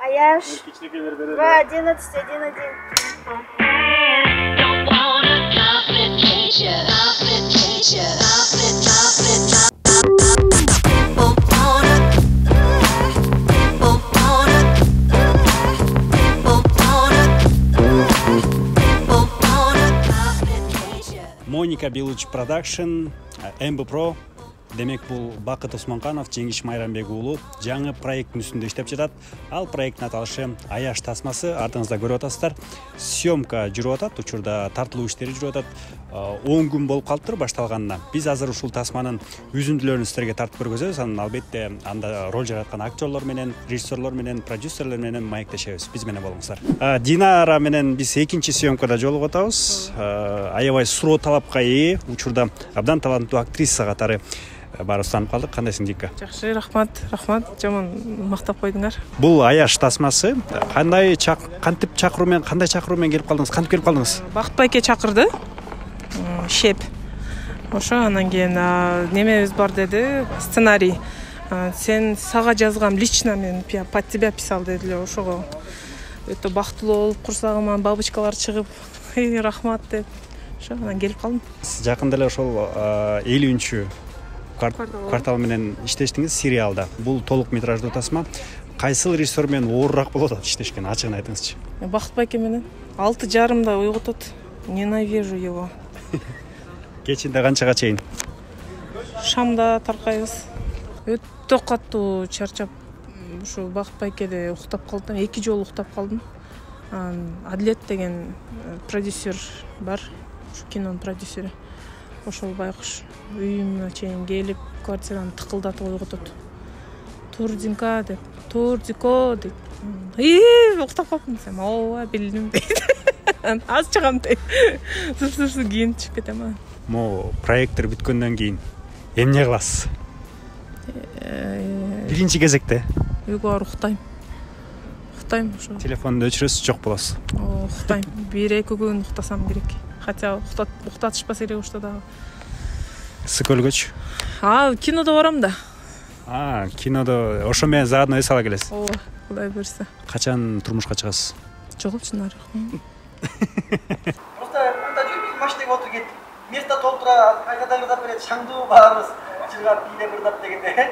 Аяш. В 11:1:1. Моника Белуч Продакшн, MB Pro. Демек бул Бакыт Осмонканов, Жеңиш Майрамбек уулу жаңы проекттин үстүндө иштеп жатат. Ал проекттин аталышы Аяш тасмасы. Артыңызда көрүп атасыздар. Съемка жүрүп атат, учурда тартылуу иштери жүрүп атат. 10 күн болуп калыптыр башталганына. Биз азыр ушул тасманын үзүндүлөрүн сиздерге тартып көргөзөбүз. Анан албетте анда роль жараткан актерлор менен, режиссерлор менен, продюсерлер менен маектешебиз. Биз менен болуңуздар. Динара менен биз экинчи съемкада жолугуп атабыз. Аябай суроо талапка ээ, учурда абдан таланттуу актриса катары бары устанып калдык. Кандайсың, Дика? Жакшы, рахмат. Жаман мактап койдуңар. Бул Аяш тасмасы. Кантип чакыруу менен, кандай чакыруу менен келип калдыңыз? Кантип келип калдыңыз? Бакыт байке чакырды. Шеп. Ошо анан кийин немебиз бар деди, сценарий. Сен сага жазгам лично, мен под тебя писал дедиле. Ошого өтө бактылуу болуп, курсагыма бабочкалар чыгып, рахмат деп. Ошо анан келип калдым. Жакында эле ошол 50-чү квартал менен иштештиңиз сериалда. Бул толук метраждуу тасма. Кайсыл режиссер менен оорураак болот иштешкен, ачыгын айтыңызчы. Бакыт байке менен 6:30 уйгутат. Ненавижу его. Кечинде канчага чейин? Шамда таркайбыз. Өтө катуу чарчап, ушу Бакыт байкеде уктап калдым. 2 жолу уктап калдым. Адилет деген продюсер бар, ушу кинонун продюсери. Ошол байкуш үйүмө чейин келип, квартираны тыкылдатып ойготот. Турдинка деп, турдико деп. Уктап калдым десем, ооба билдим дейт. Аз чыгам дейт. Су кийин чыгып кетем. Мо проекттер бүткөндөн кийин эмне кыласыз? Биринчи кезекте үйгө барып уктайм. Ошо. Телефонду өчүрөсүз, жок болосуз. Уктайм. 1-2 күн уктасам керек. Хотя уктатышпаса эле ушта дагы. Ысык өлгөч? Кинодо барам да. Кинодо ошо менен заодно эс ала келесиз. Ооба, Кудай буйрса. Качан турмушка чыгасыз? Жок, чынар. Просто мында жүрүп машинеге отуруп кеттик. Место толтура, кайрадан ырдап берет, шаңдуу баарыбыз чыргап, бийлеп ырдап дегенде.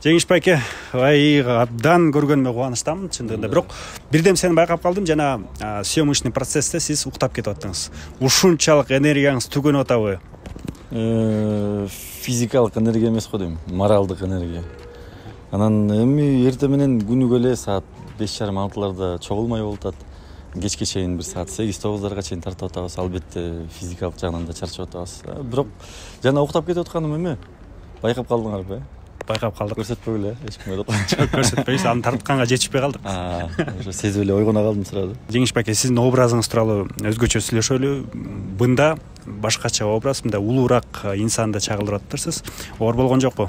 Жеңиш байке, абдан көргөнүмө кубанычтамын, чындыгында. Бирок бирдем сени байкап калдым, жана съемочный процессте сиз уктап кетип аттыңыз. Ушунчалык энергияңыз түгөнүп атабы? Физикалык энергия эмес го дейм, моралдык энергия. Анан эми эртең менен күнүгө эле саат 5:30-6:00 чогулмай болуп атат. Кечке чейин бир саат 8-9-дарга чейин тартып атабыз. Албетте физикалык жагынан да чарчап атабыз. Бирок жана уктап кетип атканым эме? Байкап калдыңарбы? Байкап калдык. Көрсөтпөгүлө, эч кимге да. Жок, көрсөтпөйсүз. Аны тартытканга жетишпей калдык. Ошо сезип эле ойгоно калдым сразу. Жеңиш байке, сиздин образыңыз тууралуу өзгөчө сүйлөшөлү. Мында башкача образ, мында улуураак инсанды чагылдырып атыптырсыз. Оор болгон жокпу?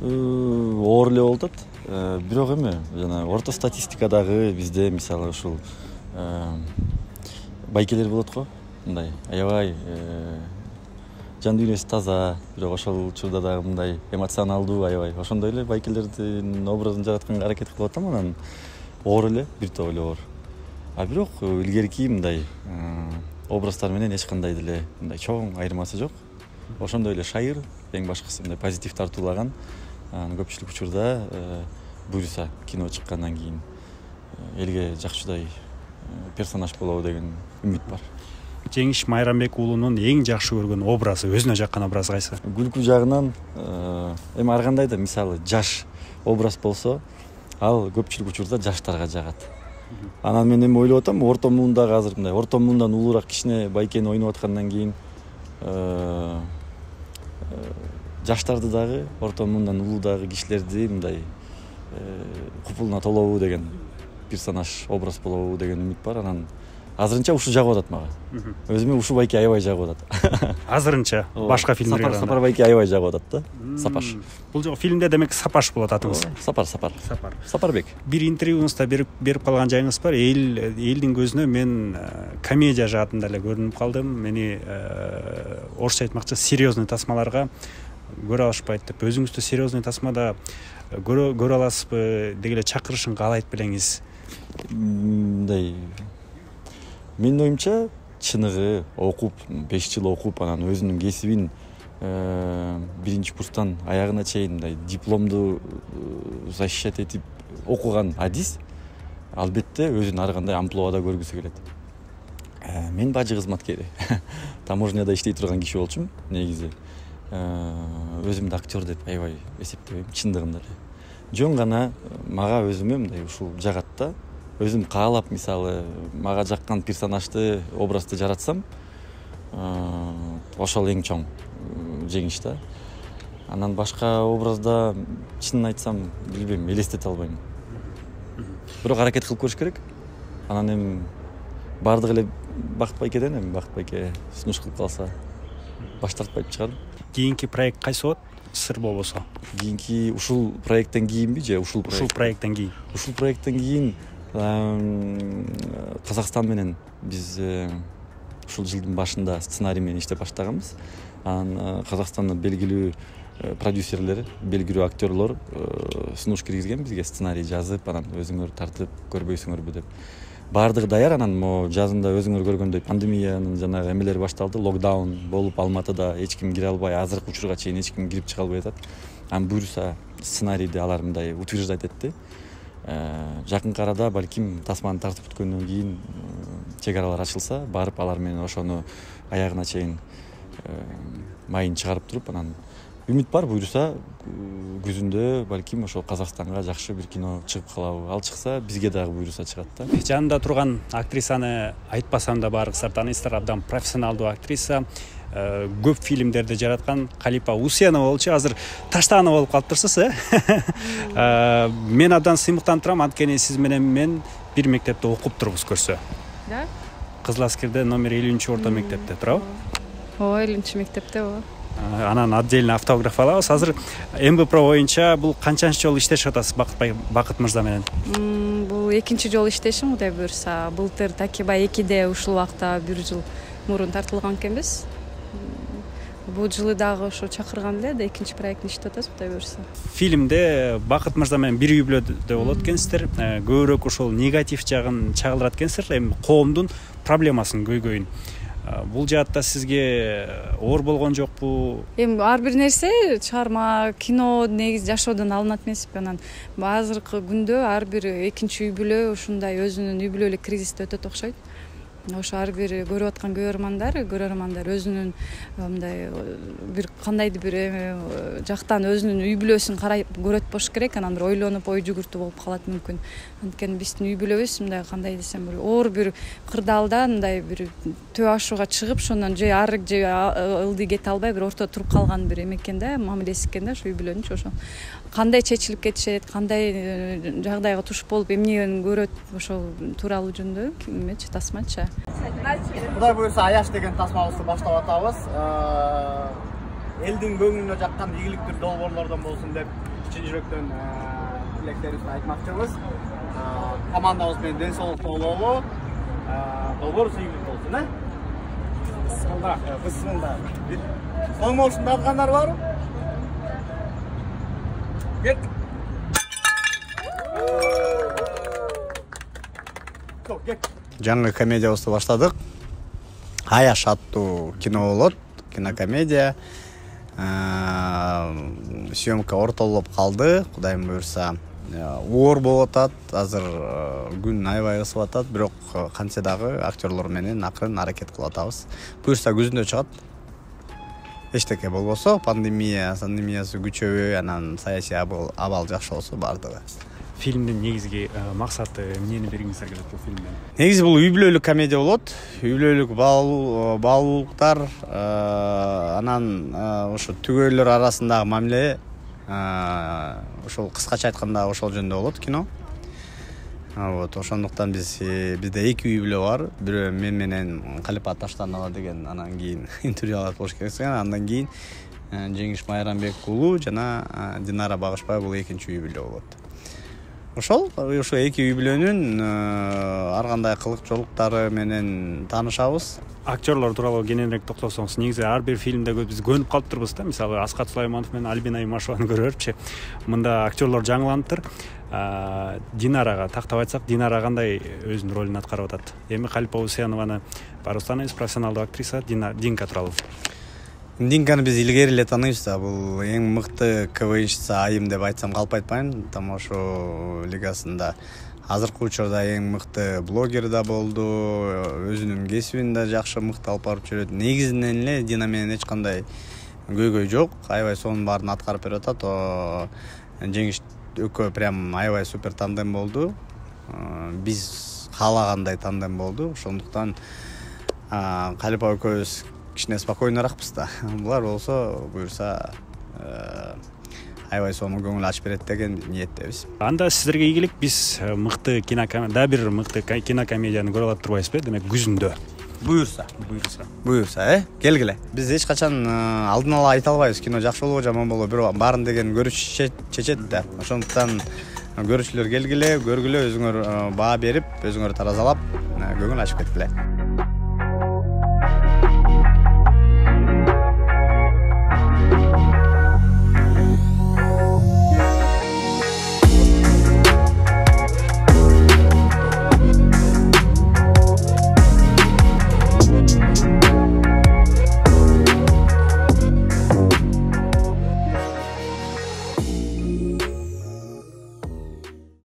Оор эле болуп атат. Бирок эме, жана орто статистикадагы бизде мисалы ушул байкелер болот го. Мындай аябай жан дүйнөсү таза, бирок ошол учурда дагы мындай эмоционалдуу аябай. Ошондой эле байкелердин образын жаратканга аракет кылып атам, анан оор эле, бир топ эле оор. Бирок илгерки мындай образдар менен эч кандай деле мындай чоң айырмасы жок. Ошондой эле шайыр, эң башкысы мындай позитив тартуулаган. Көпчүлүк учурда буйруса кино чыккандан кийин элге жакшыдай персонаж болобу деген үмүт бар. Жеңиш Майрамбек уулунун эң жакшы көргөн образы, өзүнө жаккан образы кайсы? Күлкү жагынан эми ар кандай да мисалы жаш образ болсо, ал көпчүлүк учурда жаштарга жагат. Анан мен эми ойлоп атам, орто муундагы азыр мындай орто муундан улуураак кичине байкени ойноп аткандан кийин жаштарды дагы, орто муундан улуудагы кишилерди мындай купулуна толобу деген персонаж, образ болобу деген үмүт бар. Анан азырынча ушу жагып атат мага. Өзүмө ушу байке аябай жагып атат. Азырынча башка фильмдерге караганда. Сапар байке аябай жагып атат да. Сапаш. Бул жок фильмде демек Сапаш болот атыңыз. Сапарбек. Бир интервьюңузда берип калган жайыңыз бар. Элдин көзүнө мен комедия жаатында эле көрүнүп калдым. Мени орусча айтмакчы серьезный тасмаларга көрө алышпайт деп өзүңүздү серьезный тасмада көрө аласызбы деги эле чакырышын каалайт белеңиз? Мындай менин оюмча чыныгы окуп 5 жыл окуп анан өзүнүн кесибин биринчи курстан аягына чейин мындай дипломду защищать этип окуган адис албетте өзүн ар кандай амплуада көргүсү келет. Мен бажы кызматкери таможняда иштей турган киши болчумун негизи. Өзүмдү актер деп аябай эсептебейм чындыгында эле. Жөн гана мага өзүмө мындай ушул жагатта өзүм каалап мисалы мага жаккан персонажды образды жаратсам ошол эң чоң жеңиш да. Анан башка образда чынын айтсам билбейм, элестете албайм. Бирок аракет кылып көрүш керек. Анан эми бардыгы эле Бакыт байкеден эми Бакыт байке сунуш кылып калса баш тартпайт чыгарым. Кийинки проект кайсы болот? Сыр болбосо. Кийинки ушул проекттен кийинби же ушул проекттен кийин? Ушул проекттен кийин Казакстан менен биз ушул жылдын башында сценарий менен иштеп баштаганбыз. Анан Казакстандын белгилүү продюсерлер, белгилүү актерлор сунуш киргизген бизге, сценарий жазып, анан өзүңөр тартып көрбөйсүңөрбү деп. Бардыгы даяр, анан могу жазында өзүңөр көргөндөй пандемиянын жанагы эмелери башталды, локдаун болуп Алматыда эч ким кире албай, азыркы учурга чейин эч ким кирип чыга албай атат. Анан буюрса сценарийди алар мындай утверждать этти. Жакынкы арада балким тасманы тартып бүткөндөн кийин чек аралар ачылса, барып алар менен ошону аягына чейин майын чыгарып туруп, анан үмүт бар, буюрса күзүндө балким ошол Казакстанга жакшы бир кино чыгып калабы. Ал чыкса бизге дагы буюрса чыгат да. Жанында турган актрисаны айтпасам да баарыңыздар тааныйсыздар, абдан профессионалдуу актриса. Көп фильмдерди жараткан Калипа Усенова болчу, азыр таштааны болуп калыптырсыз, Мен абдан сыймыктанып турам, анткени сиз менен мен бир мектепте окуп турбуз көрсө. Да? Кызыл Аскерде номер 50-орто мектепте турабы? Ооба, 50 мектепте ооба. Анан отдельно автограф алабыз. Азыр МБПРО боюнча бул канчанчы жолу иштешип атасыз Бакыт мырза менен? Бул экинчи жолу иштешим, Кудай буюрса. Былтыр Такебай 2де ушул убакта 1 жыл мурун тартылган экенбиз. Бул жылы дагы ошо чакырган эле, да экинчи проектни иштеп атабыз, Кудай буюрса. Фильмде Бакыт мырза менен бир үй бүлөдө болот экенсиздер. Көбүрөөк ошол негатив жагын чагылдырат экенсиздер, эми коомдун проблемасын көйгөйүн. Бул жаатта сизге оор болгон жокпу? Эми ар бир нерсе чыгарма, кино негизи жашоодон алынат эмеспи? Анан азыркы күндө ар бир экинчи үй бүлө ушундай өзүнүн үй бүлөлүк кризисти өтөт окшойт. Ошо ар бир көрүп аткан көрөрмандар өзүнүн мындай бир кандайдыр бир жактан өзүнүн үй бүлөсүн карап көрөт болуш керек, анан бир ойлонуп ой жүгүртүү болуп калат мүмкүн. Анткени биздин үй бүлөбүз мындай кандай десем бир оор бир кырдаалда мындай бир төө ашууга чыгып, ошондон же арык же ылдый кете албай бир ортодо туруп калган бир экен да, мамилеси экен да ошо үй бүлөнүнчү. Ошо кандай чечилип кетишет, кандай жагдайга туш болуп эмнени көрөт, ошол тууралуу жөнүндө эмечи тасмачы. Кудай буюрса Аяш деген тасмабызды баштап атабыз. Элдин көңүлүнө жаккан ийгиликтүү долбоорлордон болсун деп чын жүрөктөн тилектерибизди айтмакчыбыз. Командабыз менен ден соолук болобу, долбоор ийгиликтүү болсун, Бысмылда. Соң болушунда аткандар барбы? Кет. Жаңы комедиябызды баштадык. Аяш аттуу кино болот, кинокомедия. Съемка ортолоп калды, Кудайым буюрса. Оор болуп атат, азыр күн аябай ысып атат, бирок кантсе дагы актерлор менен акырын аракет кылып атабыз. Буюрса күзүндө чыгат. Эчтеке болбосо, пандемиясы күчөбөй, анан саясий абал жакшы болсо бардыгы. Фильмдин негизги максаты эмнени бергиңиздер келет бул фильмден? Негизи бул үй бүлөлүк комедия болот. Үй бүлөлүк баалуулуктар, анан ошо түгөйлөр арасындагы мамиле, ошол кыскача айтканда ошол жөнүндө болот кино. Вот, ошондуктан бизде 2 үй бүлө бар. Бирөө мен менен Калипа Таштанова деген, анан кийин интервью алат болуш керек. Андан кийин Жеңиш Майрамбек уулу жана Динара Багышбай бул экинчи үй бүлө болот. ошол эки үй бүлөнүн ар кандай кылык жолуктары менен таанышабыз. Актерлор тууралуу кененирээк токтолсоңуз, негизи ар бир фильмде биз көнүп калыптырбыз да. Мисалы Аскат Сулайманов менен Альбина Имашеваны көрүпчү. Мында актерлор жаңыланыптыр. Динарага тактап айтсак, Динара кандай өзүнүн ролун аткарып атат? Эми Калипа Усенованы баарыбыз профессионалдуу актриса Динка тууралуу. Динканы биз илгери эле тааныйбыз да. Бул эң мыкты КВНчиса айым деп айтсам калп айтпайм. Тамошу лигасында азыркы учурда эң мыкты блогер да болду, өзүнүн кесибин да жакшы мыкты алып барып жүрөт. Негизинен эле Дина менен эч кандай көйгөй жок. Аябай сонун баарын аткарып берип атат. Жеңиш экөө прям аябай супер тандем болду. Биз каалагандай тандем болду. Ошондуктан Калипа экөөбүз кичине спокойноракпыз да. Булар болсо буюрса аябай сонун көңүл ачып берет деген ниеттебиз. Анда сиздерге ийгилик, биз мыкты да бир мыкты кинокомедияны көрө алып турбайбызбы? Демек күзүндө. Буюрса, келгиле. Биз эч качан алдын ала айта албайбыз, кино жакшы болобу, жаман болобу, бирок баарын деген көрүш чечет да. Ошондуктан көрүүчүлөр келгиле, көргүлө, өзүңөр баа берип, өзүңөр таразалап, көңүл ачып кеткиле.